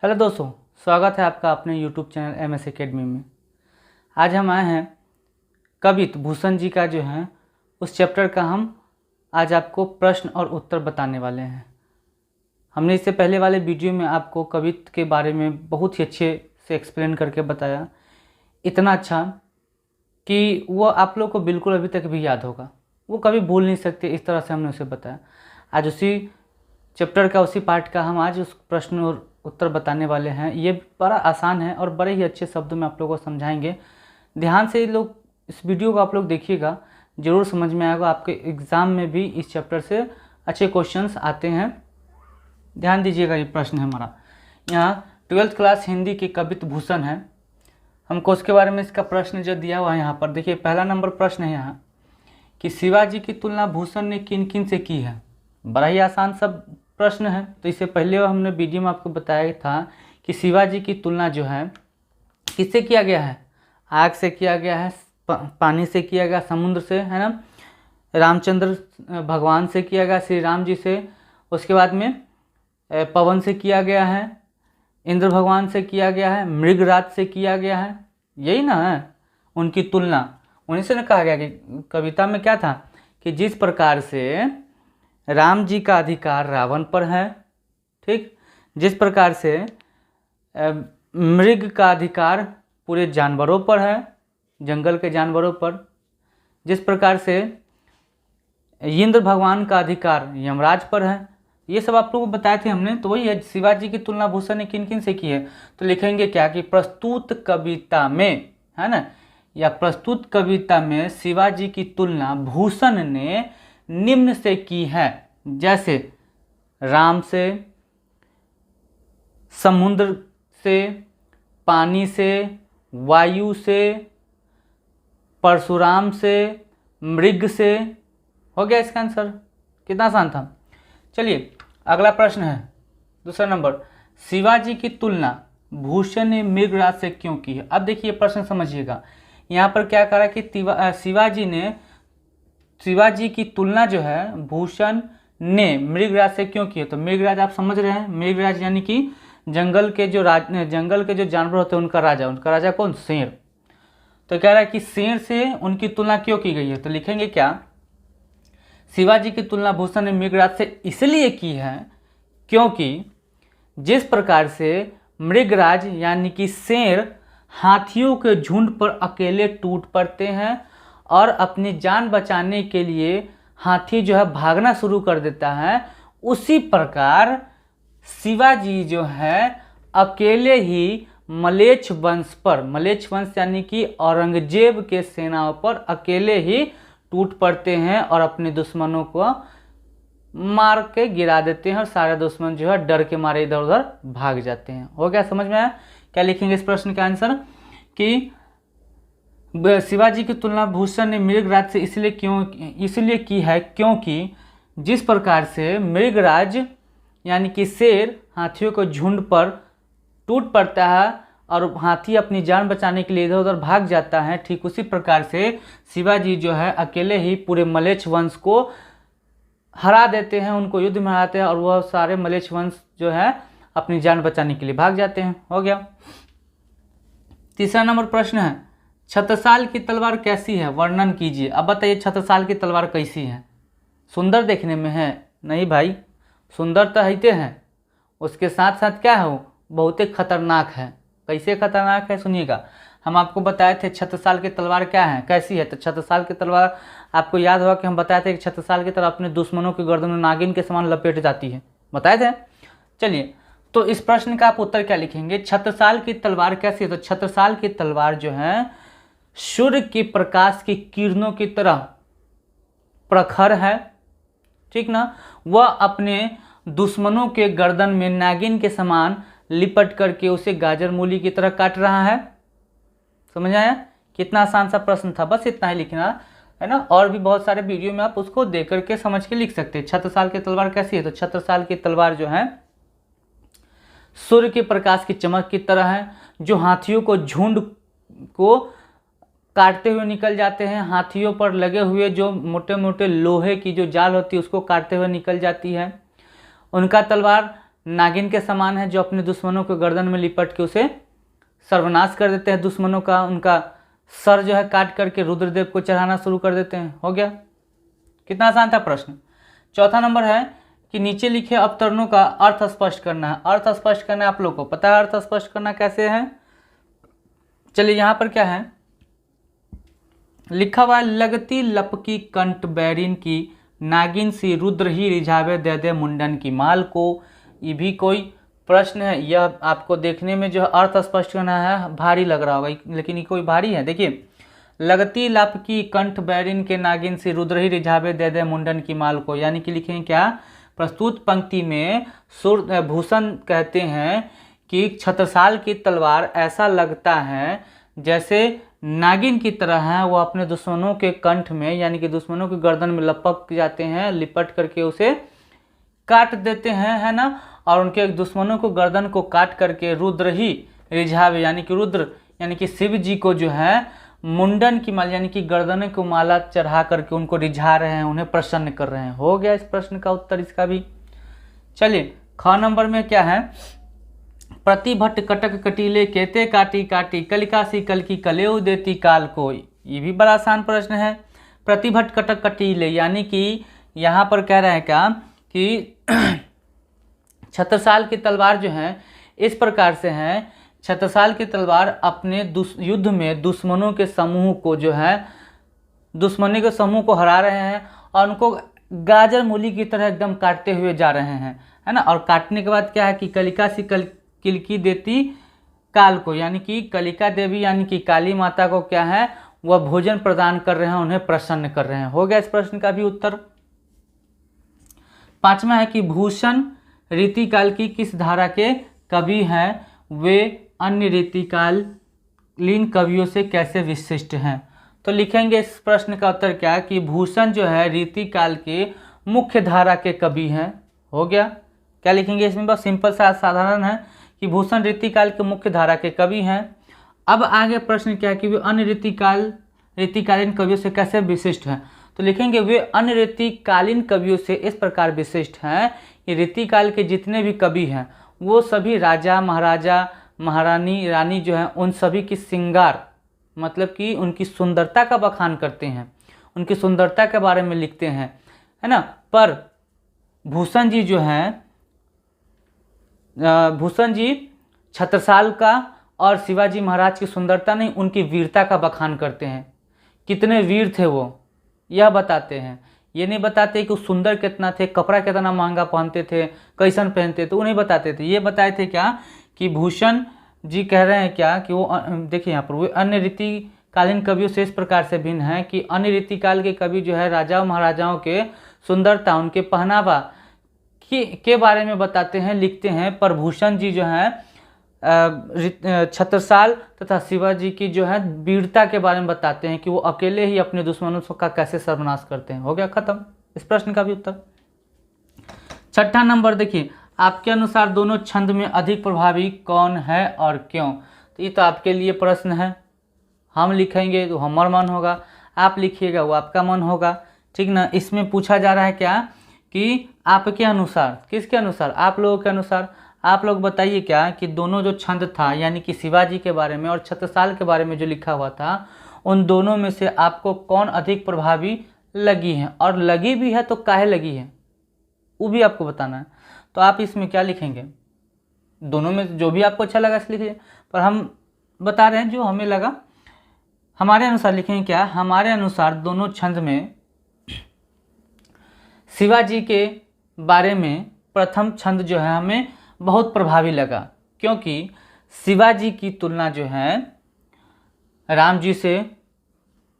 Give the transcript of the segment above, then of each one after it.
Hello दोस्तों, स्वागत है आपका अपने यूट्यूब चैनल MS एकेडमी में। आज हम आए हैं कवित भूषण जी का जो है उस चैप्टर का हम आज आपको प्रश्न और उत्तर बताने वाले हैं। हमने इससे पहले वाले वीडियो में आपको कवित के बारे में बहुत ही अच्छे से एक्सप्लेन करके बताया, इतना अच्छा कि वो आप लोग को बिल्कुल अभी तक भी याद होगा, वो कभी भूल नहीं सकते। इस तरह से हमने उसे बताया। आज उसी चैप्टर का उसी पार्ट का हम आज उस प्रश्न और उत्तर बताने वाले हैं। ये बड़ा आसान है और बड़े ही अच्छे शब्दों में आप लोगों को समझाएंगे। ध्यान से लोग इस वीडियो को आप लोग देखिएगा, ज़रूर समझ में आएगा। आपके एग्ज़ाम में भी इस चैप्टर से अच्छे क्वेश्चंस आते हैं। ध्यान दीजिएगा, ये प्रश्न है हमारा। यहाँ 12th क्लास हिंदी की कवित भूषण है। हमको उसके बारे में इसका प्रश्न जो दिया हुआ है यहाँ पर देखिए, पहला नंबर प्रश्न है यहाँ कि शिवाजी की तुलना भूषण ने किन किन से की है। बड़ा ही आसान सब प्रश्न है। तो इससे पहले हमने वीडियो में आपको बताया था कि शिवाजी की तुलना जो है किससे किया गया है। आग से किया गया है, पानी से किया गया, समुद्र से, है ना, रामचंद्र भगवान से किया गया, श्री राम जी से। उसके बाद में पवन से किया गया है, इंद्र भगवान से किया गया है, मृगराज से किया गया है। यही ना है उनकी तुलना। उन्हीं से न कहा गया कि कविता में क्या था कि जिस प्रकार से राम जी का अधिकार रावण पर है, ठीक, जिस प्रकार से मृग का अधिकार पूरे जानवरों पर है, जंगल के जानवरों पर, जिस प्रकार से इंद्र भगवान का अधिकार यमराज पर है। ये सब आप लोगों को बताए थे हमने। तो वही है, शिवाजी की तुलना भूषण ने किन किन से की है। तो लिखेंगे क्या कि प्रस्तुत कविता में, है ना, या प्रस्तुत कविता में शिवाजी की तुलना भूषण ने निम्न से की है। जैसे राम से, समुद्र से, पानी से, वायु से, परशुराम से, मृग से। हो गया इसका आंसर। कितना आसान था। चलिए अगला प्रश्न है दूसरा नंबर, शिवाजी की तुलना भूषण ने मृगराज से क्यों की है। अब देखिए प्रश्न समझिएगा। यहाँ पर क्या करा कि शिवाजी की तुलना जो है भूषण ने मृगराज से क्यों की है। तो मृगराज आप समझ रहे हैं, मृगराज यानी कि जंगल के जो जानवर होते हैं उनका राजा कौन, शेर। तो कह रहा है कि शेर से उनकी तुलना क्यों की गई है। तो लिखेंगे क्या, शिवाजी की तुलना भूषण ने मृगराज से इसलिए की है क्योंकि जिस प्रकार से मृगराज यानी कि शेर हाथियों के झुंड पर अकेले टूट पड़ते हैं और अपनी जान बचाने के लिए हाथी जो है भागना शुरू कर देता है, उसी प्रकार शिवाजी जो है अकेले ही मलेच्छ वंश पर, मलेच्छ वंश यानी कि औरंगजेब के सेनाओं पर अकेले ही टूट पड़ते हैं और अपने दुश्मनों को मार के गिरा देते हैं और सारे दुश्मन जो है डर के मारे इधर उधर भाग जाते हैं। हो गया, समझ में आया। क्या लिखेंगे इस प्रश्न का आंसर कि शिवाजी की तुलना भूषण ने मृगराज से इसलिए की है क्योंकि जिस प्रकार से मृगराज यानी कि शेर हाथियों को झुंड पर टूट पड़ता है और हाथी अपनी जान बचाने के लिए इधर उधर भाग जाता है, ठीक उसी प्रकार से शिवाजी जो है अकेले ही पूरे मलेच्छ वंश को हरा देते हैं, उनको युद्ध में हराते हैं और वह सारे मलेच्छ वंश जो है अपनी जान बचाने के लिए भाग जाते हैं। हो गया। तीसरा नंबर प्रश्न है, छत्रसाल की तलवार कैसी है, वर्णन कीजिए। अब बताइए छत्रसाल की तलवार कैसी है। सुंदर देखने में है? नहीं भाई, सुंदर तो हैते हैं, उसके साथ साथ क्या है, वो बहुत ही खतरनाक है। कैसे खतरनाक है सुनिएगा। हम आपको बताए थे छत्रसाल की तलवार क्या है, कैसी है। तो छत्रसाल की तलवार आपको याद होगा कि हम बताए थे कि छत्रसाल की तरह अपने दुश्मनों की गर्दन में नागिन के समान लपेट जाती है, बताए थे। चलिए, तो इस प्रश्न का आप उत्तर क्या लिखेंगे, छत्रसाल की तलवार कैसी है। तो छत्रसाल की तलवार जो है सूर्य के प्रकाश की किरणों की तरह प्रखर है, ठीक ना। वह अपने दुश्मनों के गर्दन में नागिन के समान लिपट करके उसे गाजर मूली की तरह काट रहा है। समझ आया। कितना आसान सा प्रश्न था, बस इतना ही लिखना है ना। और भी बहुत सारे वीडियो में आप उसको देख करके समझ के लिख सकते हैं। छत्रसाल की तलवार कैसी है। तो छत्रसाल की तलवार जो है सूर्य के प्रकाश की चमक की तरह है, जो हाथियों को झुंड को काटते हुए निकल जाते हैं। हाथियों पर लगे हुए जो मोटे मोटे लोहे की जो जाल होती है उसको काटते हुए निकल जाती है। उनका तलवार नागिन के समान है जो अपने दुश्मनों को गर्दन में लिपट के उसे सर्वनाश कर देते हैं, दुश्मनों का उनका सर जो है काट करके रुद्रदेव को चढ़ाना शुरू कर देते हैं। हो गया, कितना आसान था प्रश्न। चौथा नंबर है कि नीचे लिखे अवतरणों का अर्थ स्पष्ट करना है। अर्थ स्पष्ट करना है, आप लोग को पता है अर्थ स्पष्ट करना कैसे है। चलिए यहाँ पर क्या है लिखा हुआ है, लगती लपकी कंठ बैरिन की नागिन सी रुद्र ही रिझावे दे दे मुंडन की माल को। ये भी कोई प्रश्न है, यह आपको देखने में जो है अर्थ स्पष्ट करना है भारी लग रहा होगा, लेकिन ये कोई भारी है। देखिए, लगती लपकी कंठ बैरिन के नागिन सी रुद्र ही रिझावे दे दे मुंडन की माल को, यानी कि लिखें क्या, प्रस्तुत पंक्ति में भूषण कहते हैं कि छत्रसाल की तलवार ऐसा लगता है जैसे नागिन की तरह है, वो अपने दुश्मनों के कंठ में यानी कि दुश्मनों के गर्दन में लपक जाते हैं, लिपट करके उसे काट देते हैं, है ना। और उनके दुश्मनों को गर्दन को काट करके रुद्र ही रिझावे यानी कि रुद्र यानी कि शिव जी को जो है मुंडन की माला यानी कि गर्दन को माला चढ़ा करके उनको रिझा रहे हैं, उन्हें प्रसन्न कर रहे हैं। हो गया इस प्रश्न का उत्तर इसका भी। चलिए ख नंबर में क्या है, प्रतिभट्ट कटक कटीले कहते काटी काटी कलिका सी कल की कलेऊ देती काल को। ये भी बड़ा आसान प्रश्न है। प्रतिभट्ट कटक कटीले यानी कि यहाँ पर कह रहे हैं क्या कि छत्रसाल की तलवार जो है इस प्रकार से है, छत्रसाल की तलवार अपने युद्ध में दुश्मनों के समूह को जो है दुश्मनी के समूह को हरा रहे हैं और उनको गाजर मूली की तरह एकदम काटते हुए जा रहे हैं, है ना। और काटने के बाद क्या है कि कलिका सी किलकी देती काल को, यानी कि कलिका देवी यानी कि काली माता को क्या है वह भोजन प्रदान कर रहे हैं, उन्हें प्रसन्न कर रहे हैं। हो गया इस प्रश्न का भी उत्तर। पांचवा है कि भूषण रीतिकाल की किस धारा के कवि हैं, वे अन्य रीतिकालीन कवियों से कैसे विशिष्ट हैं। तो लिखेंगे इस प्रश्न का उत्तर क्या कि भूषण जो है रीतिकाल के मुख्य धारा के कवि हैं। हो गया, क्या लिखेंगे इसमें, बस सिंपल सा साधारण है कि भूषण रीतिकाल के मुख्य धारा के कवि हैं। अब आगे प्रश्न क्या है कि वे अन्य रीतिकालीन कवियों से कैसे विशिष्ट हैं। तो लिखेंगे वे अन्य रीतिकालीन कवियों से इस प्रकार विशिष्ट हैं कि रीतिकाल के जितने भी कवि हैं वो सभी राजा महाराजा महारानी रानी जो हैं उन सभी की श्रृंगार मतलब कि उनकी सुंदरता का बखान करते हैं, उनकी सुंदरता के बारे में लिखते हैं, है ना। पर भूषण जी जो हैं भूषण जी छत्रसाल का और शिवाजी महाराज की सुंदरता नहीं उनकी वीरता का बखान करते हैं। कितने वीर थे वो यह बताते हैं, ये नहीं बताते कि वो सुंदर कितना थे, कपड़ा कितना महंगा पहनते थे, कैसन पहनते थे, वो नहीं बताते थे। ये बताए थे क्या कि भूषण जी कह रहे हैं क्या कि वो देखिए यहाँ पर वो अन्य रीतिकालीन कवियों से इस प्रकार से भिन्न है कि अन्य रीतिकाल के कवि जो है राजाओं महाराजाओं के सुंदरता उनके पहनावा के बारे में बताते हैं, लिखते हैं। पर भूषण जी जो हैं छत्रसाल तथा शिवाजी की जो है वीरता के बारे में बताते हैं कि वो अकेले ही अपने दुश्मनों का कैसे सर्वनाश करते हैं। हो गया खत्म इस प्रश्न का भी उत्तर। छठा नंबर देखिए, आपके अनुसार दोनों छंद में अधिक प्रभावी कौन है और क्यों। तो ये तो आपके लिए प्रश्न है, हम लिखेंगे तो हमारा मन होगा, आप लिखिएगा वो आपका मन होगा, ठीक ना। इसमें पूछा जा रहा है क्या कि आपके अनुसार, किसके अनुसार, आप लोगों के अनुसार। आप लोग बताइए क्या कि दोनों जो छंद था यानी कि शिवाजी के बारे में और छत्रसाल के बारे में जो लिखा हुआ था उन दोनों में से आपको कौन अधिक प्रभावी लगी है, और लगी भी है तो काहे लगी है वो भी आपको बताना है। तो आप इसमें क्या लिखेंगे, दोनों में जो भी आपको अच्छा लगा इस लिखिए, पर हम बता रहे हैं जो हमें लगा। हमारे अनुसार लिखेंगे क्या, हमारे अनुसार दोनों छंद में शिवाजी के बारे में प्रथम छंद जो है हमें बहुत प्रभावी लगा, क्योंकि शिवाजी की तुलना जो है राम जी से,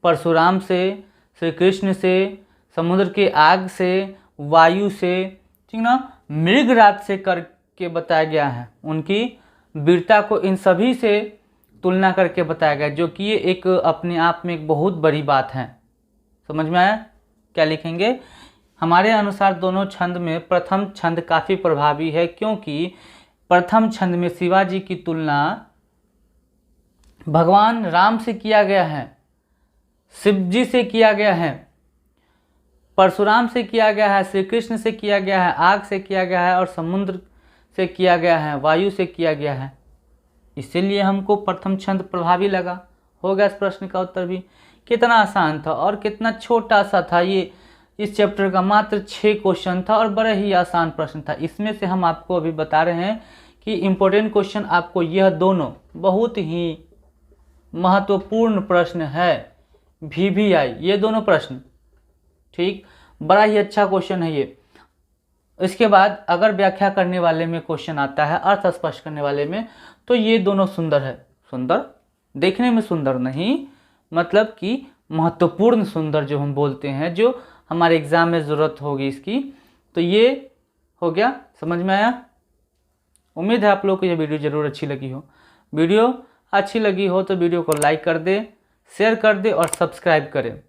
परशुराम से, श्री कृष्ण से, समुद्र की आग से, वायु से, ठीक ना, मृगराज से करके बताया गया है। उनकी वीरता को इन सभी से तुलना करके बताया गया, जो कि ये एक अपने आप में एक बहुत बड़ी बात है। समझ में आया, क्या लिखेंगे। हमारे अनुसार दोनों छंद में प्रथम छंद काफ़ी प्रभावी है, क्योंकि प्रथम छंद में शिवाजी की तुलना भगवान राम से किया गया है, शिव जी से किया गया है, परशुराम से किया गया है, श्री कृष्ण से किया गया है, आग से किया गया है और समुद्र से किया गया है, वायु से किया गया है, इसीलिए हमको प्रथम छंद प्रभावी लगा। हो गया इस प्रश्न का उत्तर भी। कितना आसान था और कितना छोटा सा था ये, इस चैप्टर का मात्र 6 क्वेश्चन था और बड़ा ही आसान प्रश्न था। इसमें से हम आपको अभी बता रहे हैं कि इम्पोर्टेंट क्वेश्चन आपको यह दोनों बहुत ही महत्वपूर्ण प्रश्न है, VVI ये दोनों प्रश्न, ठीक, बड़ा ही अच्छा क्वेश्चन है ये। इसके बाद अगर व्याख्या करने वाले में क्वेश्चन आता है, अर्थ स्पष्ट करने वाले में, तो ये दोनों सुंदर है। सुंदर देखने में सुंदर नहीं, मतलब कि महत्वपूर्ण सुंदर जो हम बोलते हैं, जो हमारे एग्जाम में ज़रूरत होगी इसकी। तो ये हो गया, समझ में आया। उम्मीद है आप लोग को ये वीडियो ज़रूर अच्छी लगी हो। वीडियो अच्छी लगी हो तो वीडियो को लाइक कर दे, शेयर कर दे और सब्सक्राइब करें।